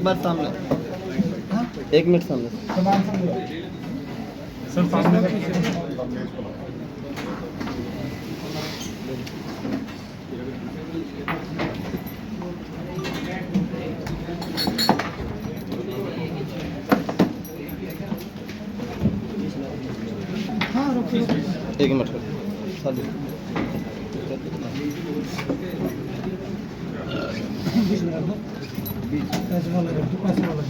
एक बार सामने, हाँ? 1 मिनट सामने। सर सामने हाँ रुकिए 1 मिनट साली। पैसे वाला रख दो, पैसे वाला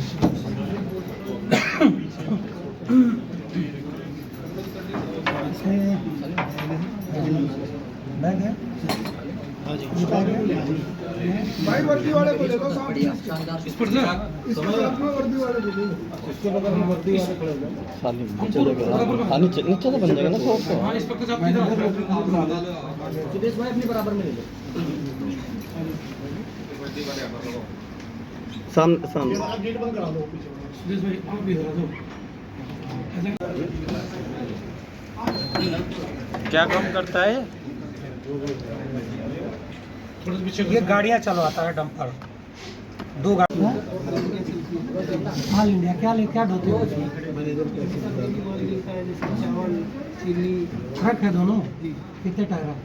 बैग है भाई वर्दी वाले को देखो सामने इस पर ना वर्दी वाले को देखो इसके बगल में वर्दी वाले खड़े हो साली नीचे जगह, हाँ नीचे नीचे तो बन जाएगा ना शॉप तो। हां इस पर सब इधर सुदेश भाई अपने बराबर में ले लो सामने सामने। गेट बंद करा दो पीछे सुदेश भाई आप भी करा दो। क्या काम करता है? ये गाड़ियाँ चलवाता है डंपर, 2 गाड़ियाँ। ऑल इंडिया क्या ढोते हो? ट्रक है दोनों, कितने टायर है?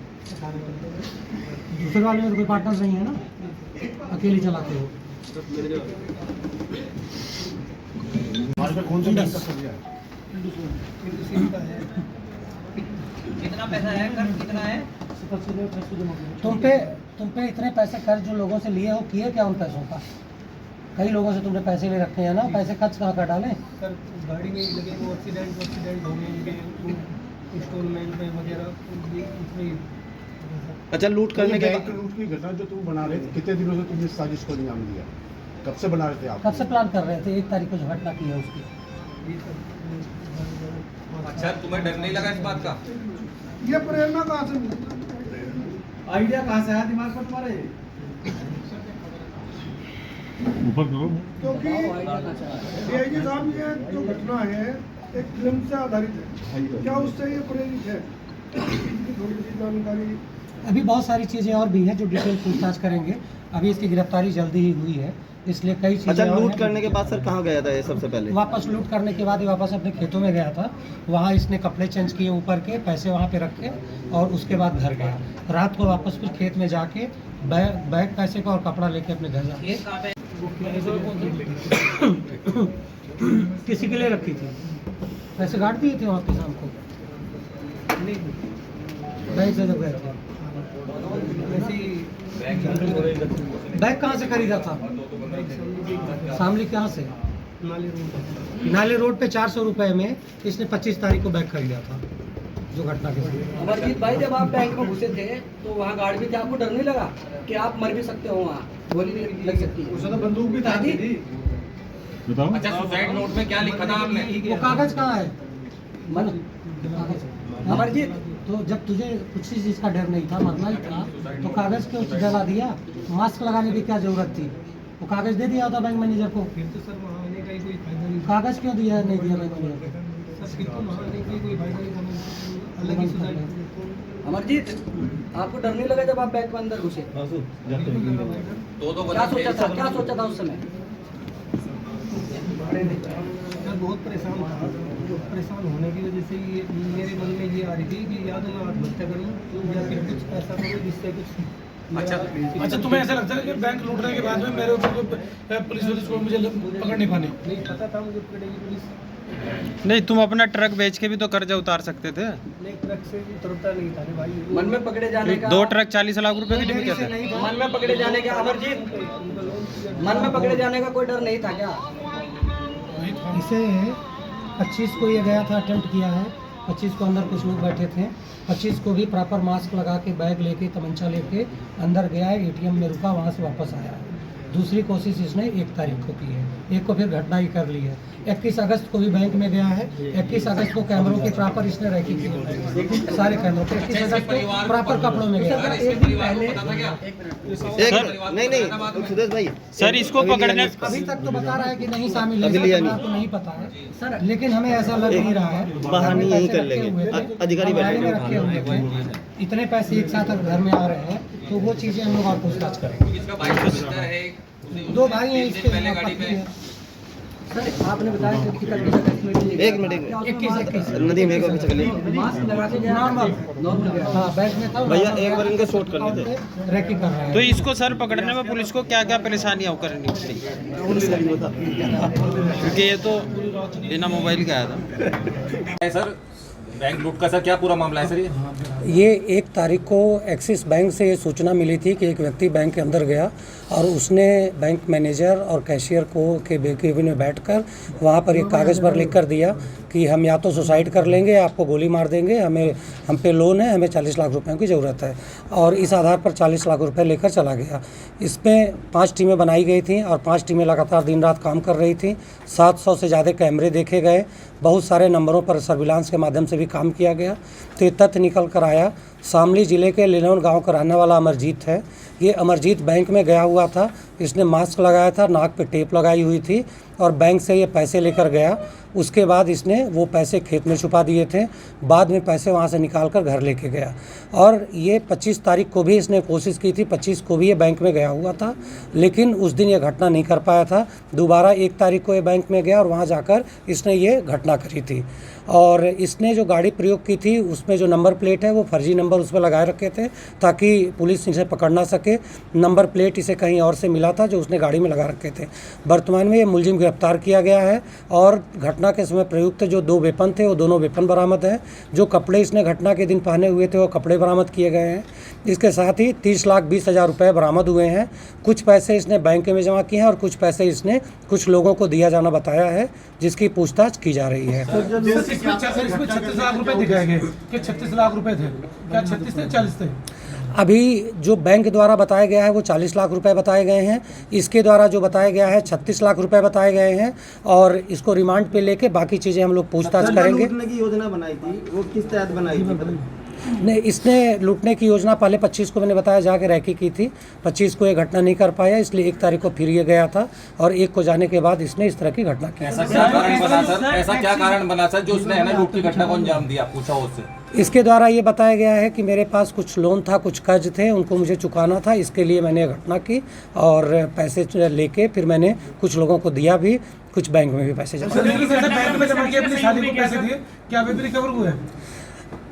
दूसरे वाले में तो कोई पार्टनर नहीं है ना, अकेले चलाते हो? कौन सा कितना पैसा है, कर्ज कितना है? तुम पे इतने पैसे कर्ज जो लोगों से लिए हो, किए क्या उन पैसों का? कई लोगों से तुमने पैसे ले रखे हैं ना, पैसे खर्च कहाँ कर डालें? सर गाड़ी में लगे वो एक्सीडेंट हो गए उनके इंस्टॉलमेंट में वगैरह उसमें। अच्छा लूट करने के बैंक लूट की घटना जो तुम बना रहे थे, कितने दिनों से तुमने साजिश को अंजाम दिया? कब से बना रहे थे आप? कब से प्लान कर रहे थे? 1 तारीख को जो घटना की है उसकी। अच्छा तुम्हें डर नहीं लगा इस बात का? ये प्रेरणा कहाँ से मिली? आइडिया कहाँ से आया दिमाग पर तुम्हारे? क्योंकि डीआईजी साहब ये जो घटना है एक फिल्म से आधारित है, क्या उससे ये प्रेरित है? थोड़ी सी जानकारी। अभी बहुत सारी चीज़ें और भी हैं जो डिटेल पूछताछ करेंगे। अभी इसकी गिरफ्तारी जल्दी ही हुई है, इसलिए कई चीज़ें। अच्छा और लूट हैं। करने के बाद सर कहाँ गया था ये सबसे पहले? वापस लूट करने के बाद ये वापस अपने खेतों में गया था। वहाँ इसने कपड़े चेंज किए ऊपर के, पैसे वहाँ पे रखे और उसके बाद घर गया। रात को वापस फिर खेत में जाके बैग पैसे का और कपड़ा लेके अपने घर जा। किसी के लिए रखी थी? पैसे काट दिए थे वहाँ पे शाम को? बैंक से जब गए थे। बैग कहाँ से खरीदा था? शामली कहाँ से? नाले रोड पे 400 रुपए में इसने 25 तारीख को बैग खरीदा था, जो घटना के समय। अमरजीत भाई जब आप बैंक में घुसे थे तो वहाँ गार्ड भी थे, आपको डर नहीं लगा कि आप मर भी सकते हो, वहाँ गोली भी लग सकती है? उसने तो बंदूक भी था जी। अच्छा सुसाइड नोट में क्या लिखा था आपने? वो कागज कहाँ है? अमरजीत तो जब तुझे कुछ चीज़ का डर नहीं था, मरना ही था, तो कागज क्यों जला दिया? मास्क लगाने की क्या जरूरत थी? वो कागज दे दिया होता बैंक मैनेजर को। फिर तो सर वहाँ आने का ही कोई फायदा नहीं। कागज क्यों दिया नहीं दिया बैंक मैनेजर को? सर फिर तो वहाँ आने का ही कोई फायदा नहीं था, अलग ही सुसाइड। अमरजीत आपको डर नहीं लगा जब आप बैंक के अंदर घुसे? दो क्या सोचा था उस समय? मैं बहुत परेशान था, परेशान होने की वजह से ये मेरे मन में ये आ रही थी कि या तो मैं आत्महत्या करूँ या फिर कुछ ऐसा करूँ जिससे कुछ। अच्छा तुम्हें ऐसा लगता है कि बैंक लूटने के बाद में मेरे ऊपर पुलिस को मुझे पकड़ नहीं पाने? नहीं पता था मुझे पकड़ेगी पुलिस। नहीं तुम अपना ट्रक बेच के भी तो कर्जा उतार सकते थे। नहीं ट्रक से उतरता नहीं था भाई। मन में पकड़े जाने का 2 ट्रक 40 लाख रुपए की डिग्री थे। मन में पकड़े जाने का अमरजीत, मन में पकड़े जाने का कोई डर नहीं था क्या? इसे 25 को ये गया था, अटेम्प्ट किया है। 25 को अंदर कुछ लोग बैठे थे। 25 को भी प्रॉपर मास्क लगा के, बैग लेके, तमंचा लेके अंदर गया है, एटीएम में रुका, वहाँ से वापस आया है। दूसरी कोशिश इसने 1 तारीख को की है, 1 को फिर घटना ही कर ली है। 21 अगस्त को भी बैंक में गया है। 21 अगस्त को कैमरों के प्रॉपर इसने रैकिंग की, सारे कैमरों के। 21 अगस्त को प्रॉपर कपड़ों में गया। एक दिन पहले नहीं सुदेश भाई सर इसको पकड़ने अभी तक तो बता रहा है कि नहीं शामिल है, अभी लिया सरकार को नहीं पता है सर, लेकिन हमें ऐसा लग नहीं रहा है। बहाने यही कर पैसे रखे लेंगे, हुए थे, अधिकारी गाड़ी में बैठे रखे हुए थे। इतने पैसे एक साथ अगर घर में आ रहे हैं तो वो चीज़ें हम लोग और पूछताछ करेंगे। इसका भाई सिस्टर है, दो भाई हैं इसके पहले गाड़ी पे सर आपने बताया कि एक मिनट 21 नदी मेरे को भी मास्क लगा के गया नॉर्मल हाँ बैंक में था भैया एक बार इनके शूट करने थे रैकी कर रहा है। तो इसको सर पकड़ने में पुलिस को क्या क्या परेशानियां करनी पड़ी, क्योंकि ये तो बिना मोबाइल का आया था। सर बैंक लूट का सर क्या पूरा मामला है सर ये 1 तारीख को एक्सिस बैंक से ये सूचना मिली थी कि एक व्यक्ति बैंक के अंदर गया और उसने बैंक मैनेजर और कैशियर को के केबिन में बैठकर वहाँ पर एक कागज़ पर लिख कर दिया कि हम या तो सुसाइड कर लेंगे, आपको गोली मार देंगे, हम पे लोन है, हमें 40 लाख रुपए की ज़रूरत है। और इस आधार पर 40 लाख रुपए लेकर चला गया। इसमें 5 टीमें बनाई गई थीं और 5 टीमें लगातार दिन रात काम कर रही थीं। 700 से ज़्यादा कैमरे देखे गए, बहुत सारे नंबरों पर सर्विलांस के माध्यम से भी काम किया गया। तो ये तथ्य निकल कर आया, शामली ज़िले के लिनौन गांव का रहने वाला अमरजीत है। ये अमरजीत बैंक में गया हुआ था, इसने मास्क लगाया था, नाक पे टेप लगाई हुई थी और बैंक से ये पैसे लेकर गया। उसके बाद इसने वो पैसे खेत में छुपा दिए थे, बाद में पैसे वहाँ से निकाल कर घर लेके गया। और ये 25 तारीख को भी इसने कोशिश की थी, 25 को भी ये बैंक में गया हुआ था, लेकिन उस दिन ये घटना नहीं कर पाया था। दोबारा 1 तारीख को ये बैंक में गया और वहाँ जाकर इसने ये घटना करी थी। और इसने जो गाड़ी प्रयोग की थी उसमें जो नंबर प्लेट है वो फर्जी नंबर उस पर लगाए रखे थे ताकि पुलिस इसे पकड़ ना सके। नंबर प्लेट इसे कहीं और से मिला था जो उसने गाड़ी में लगा रखे थे। वर्तमान में ये मुलजिम गिरफ्तार किया गया है और घटना के समय प्रयुक्त जो 2 वेपन थे वो दोनों वेपन बरामद हैं। जो कपड़े इसने घटना के दिन पहने हुए थे वो कपड़े बरामद किए गए हैं। इसके साथ ही 30,20,000 रुपये बरामद हुए हैं। कुछ पैसे इसने बैंक में जमा किए हैं और कुछ पैसे इसने कुछ लोगों को दिया जाना बताया है, जिसकी पूछताछ की जा रही है। इसमें 36 लाख रुपए दिखाए गए कि 36 लाख रुपए थे, क्या 36 थे 40 थे? अभी जो बैंक द्वारा बताया गया है वो 40 लाख रुपए बताए गए हैं। इसके द्वारा जो बताया गया है 36 लाख रुपए बताए गए हैं और इसको रिमांड पे लेके बाकी चीज़ें हम लोग पूछताछ करेंगे। लूटने की योजना बनाई थी वो किस तहत बनाई थी? नहीं, इसने लूटने की योजना पहले 25 को मैंने बताया जाके रैकी की थी। 25 को ये घटना नहीं कर पाया, इसलिए 1 तारीख को फिर ये गया था और 1 को जाने के बाद इसने इस तरह की घटना की। ऐसा क्या कारण बना सर, ऐसा क्या कारण बना सर जो उसने है ना लूट की घटना को अंजाम दिया, पूछा उससे। इसके द्वारा ये बताया गया है कि मेरे पास कुछ लोन था, कुछ कर्ज थे, उनको मुझे चुकाना था, इसके लिए मैंने ये घटना की और पैसे लेके फिर मैंने कुछ लोगों को दिया भी, कुछ बैंक में भी पैसे जमा बैंक में जमा किए, अपनी शादी को पैसे दिए, क्या वे भी रिकवर हुए?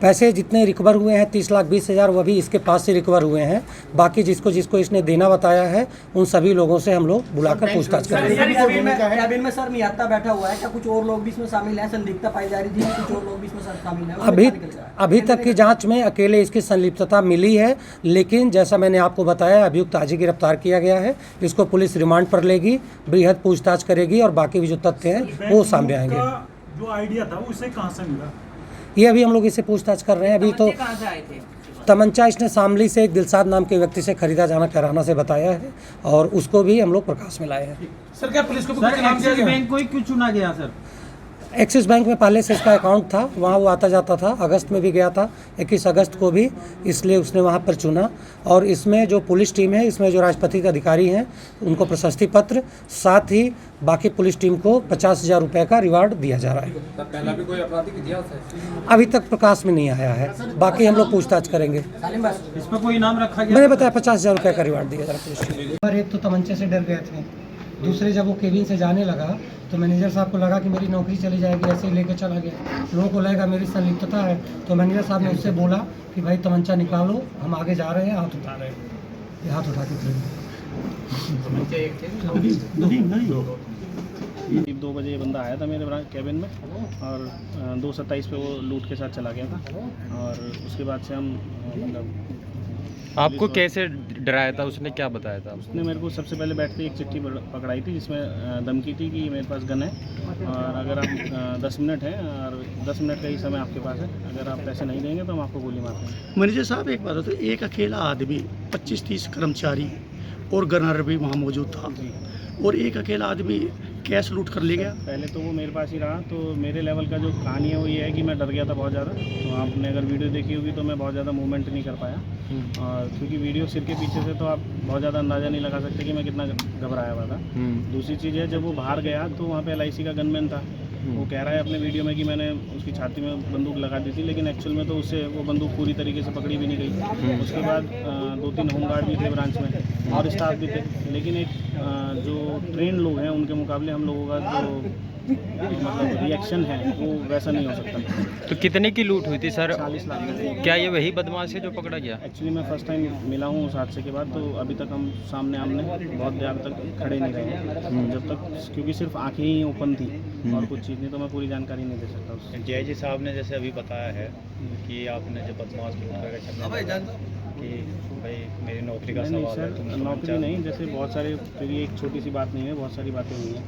पैसे जितने रिकवर हुए हैं 30,20,000 वो भी इसके पास से रिकवर हुए हैं। बाकी जिसको जिसको इसने देना बताया है उन सभी लोगों से हम लोग बुलाकर पूछताछ करेंगे। कैबिन में सर मियात्ता बैठा हुआ है, क्या कुछ और लोग भी इसमें शामिल हैं? संदिग्धता पाई जा रही थी, कुछ और लोग भी इसमें शामिल हैं? अभी तक की जांच में अकेले इसकी संलिप्तता मिली है, लेकिन जैसा मैंने आपको बताया अभियुक्त आज ही गिरफ्तार किया गया है। इसको पुलिस रिमांड पर लेगी, बृहद पूछताछ करेगी और बाकी भी जो तथ्य हैं वो सामने आएंगे। जो आइडिया था उसे कहाँ से मिला? ये अभी हम लोग इससे पूछताछ कर रहे हैं। अभी तो तमंचा इसने शामली से एक दिलसाद नाम के व्यक्ति से खरीदा जाना कैराना से बताया है और उसको भी हम लोग प्रकाश में लाए हैं। सर क्या पुलिस को कुछ नाम दिया गया? बैंक को ही क्यों चुना गया सर? एक्सिस बैंक में पहले से इसका अकाउंट था, वहाँ वो आता जाता था। अगस्त में भी गया था, 21 अगस्त को भी, इसलिए उसने वहाँ पर चुना। और इसमें जो पुलिस टीम है, इसमें जो राष्ट्रपति के अधिकारी हैं उनको प्रशस्ति पत्र, साथ ही बाकी पुलिस टीम को 50,000 रुपये का रिवार्ड दिया जा रहा है। पहला भी कोई आपराधिक इतिहास है? अभी तक प्रकाश में नहीं आया है, बाकी हम लोग पूछताछ करेंगे। इस पर कोई नाम रखा गया? मैंने बताया 50,000 रुपये का रिवार्ड दिया जा रहा है पुलिस टीम। और एक तो तमंचे से डर गए थे, दूसरे जब वो केबिन से जाने लगा तो मैनेजर साहब को लगा कि मेरी नौकरी चली जाएगी, ऐसे ही लेके चला गया। लोगों को लगेगा मेरी संलिप्तता है, तो मैनेजर साहब ने उससे बोला कि भाई तमंचा निकालो, हम आगे जा रहे हैं, हाथ उठा रहे हैं। ये हाथ उठा के करीब 2 बजे ये बंदा आया था मेरे कैबिन में और 2:27 पे वो लूट के साथ चला गया था। और उसके बाद से हम मतलब आपको कैसे डराया था, उसने क्या बताया था? उसने मेरे को सबसे पहले बैठते एक चिट्ठी पकड़ाई थी जिसमें धमकी थी कि मेरे पास गन है और अगर आप 10 मिनट हैं और 10 मिनट का ही समय आपके पास है, अगर आप पैसे नहीं देंगे तो हम आपको गोली मार देंगे। मैनेजर साहब एक बात होती है, एक अकेला आदमी 25-30 कर्मचारी और गनर भी वहाँ मौजूद था और एक अकेला आदमी कैश लूट कर ले गया। पहले तो वो मेरे पास ही रहा, तो मेरे लेवल का जो कहानी है वो ये है कि मैं डर गया था बहुत ज़्यादा। तो आपने अगर वीडियो देखी होगी तो मैं बहुत ज़्यादा मूवमेंट नहीं कर पाया और क्योंकि वीडियो सिर के पीछे से तो आप बहुत ज़्यादा अंदाज़ा नहीं लगा सकते कि मैं कितना घबराया हुआ था। दूसरी चीज़ है, जब वो बाहर गया तो वहाँ पे LIC का गनमैन था वो कह रहा है अपने वीडियो में कि मैंने उसकी छाती में बंदूक लगा दी थी, लेकिन एक्चुअल में तो उससे वो बंदूक पूरी तरीके से पकड़ी भी नहीं गई। उसके बाद 2-3 होमगार्ड भी थे ब्रांच में और स्टाफ भी थे, लेकिन एक जो ट्रेन लोग हैं उनके मुकाबले हम लोगों का जो मतलब रिएक्शन है वो वैसा नहीं हो सकता। तो कितने की लूट हुई थी सर? 40 लाख में। क्या ये वही बदमाश है जो पकड़ा गया? एक्चुअली मैं फर्स्ट टाइम मिला हूँ उस हादसे के बाद, तो अभी तक हम सामने आमने बहुत देर तक खड़े नहीं रहे जब तक, क्योंकि सिर्फ आंखें ही ओपन थी और कुछ चीज़ नहीं, तो मैं पूरी जानकारी नहीं दे सकता उससे। DIG साहब ने जैसे अभी बताया है कि आपने जो बदमाश लूट करके चलने लगा कि भाई मेरी नौकरी का नहीं सवाल है, सर, तुम नौकरी नहीं, जैसे बहुत सारे, क्योंकि एक छोटी सी बात नहीं है, बहुत सारी बातें हुई हैं।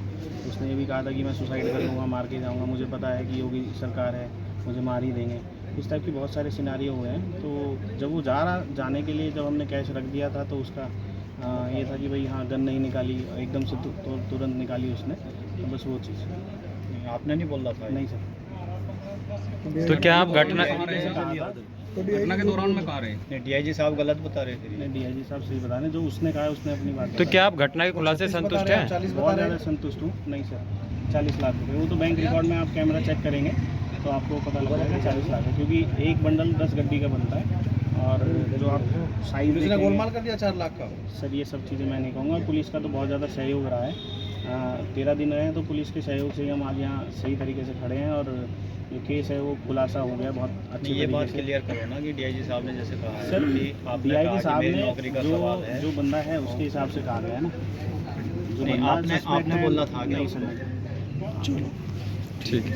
उसने ये भी कहा था कि मैं सुसाइड कर लूँगा, मार के जाऊँगा, मुझे पता है कि योगी सरकार है, मुझे मार ही देंगे। इस टाइप की बहुत सारे सिनारियो हुए हैं। तो जब वो जाने के लिए जब हमने कैश रख दिया था, तो उसका ये था कि भाई हाँ गन नहीं निकाली, एकदम से तुरंत निकाली उसने, तो बस वो चीज़। आपने नहीं बोल रहा था? नहीं सर। तो क्या आप घटना घटना के दौरान में कहा रहे? नहीं, DIG साहब गलत बता रहे थे। नहीं, DIG साहब सही बता रहे, जो उसने कहा है उसने अपनी बात तो क्या आप घटना के खुलासे संतुष्ट हैं? बहुत ज़्यादा संतुष्ट हूँ। नहीं सर, 40 लाख रुपये, वो तो बैंक रिकॉर्ड में आप कैमरा चेक करेंगे तो आपको पता लग जाएगा 40 लाख है, क्योंकि एक बंडल 10 गड्डी का बनता है। और जो आप साइज गोलमाल कर दिया 4 लाख का। सर ये सब चीज़ें मैं नहीं कहूँगा। पुलिस का तो बहुत ज़्यादा सहयोग रहा है। 13 दिन रहे हैं तो पुलिस के सहयोग से ही हम आज यहाँ सही तरीके से खड़े हैं, और जो केस है वो खुलासा हो गया बहुत अच्छी। ये बात क्लियर करो ना कि DIG साहब ने जैसे कहा है सर, कि आपने DIG कहा साहब कि मेरी ने नौकरी का सवाल है। जो बंदा है उसके हिसाब से कहा गया है ना, जो नहीं, बंदा आपने suspect है, बोला था क्या? नहीं सर। ठीक है।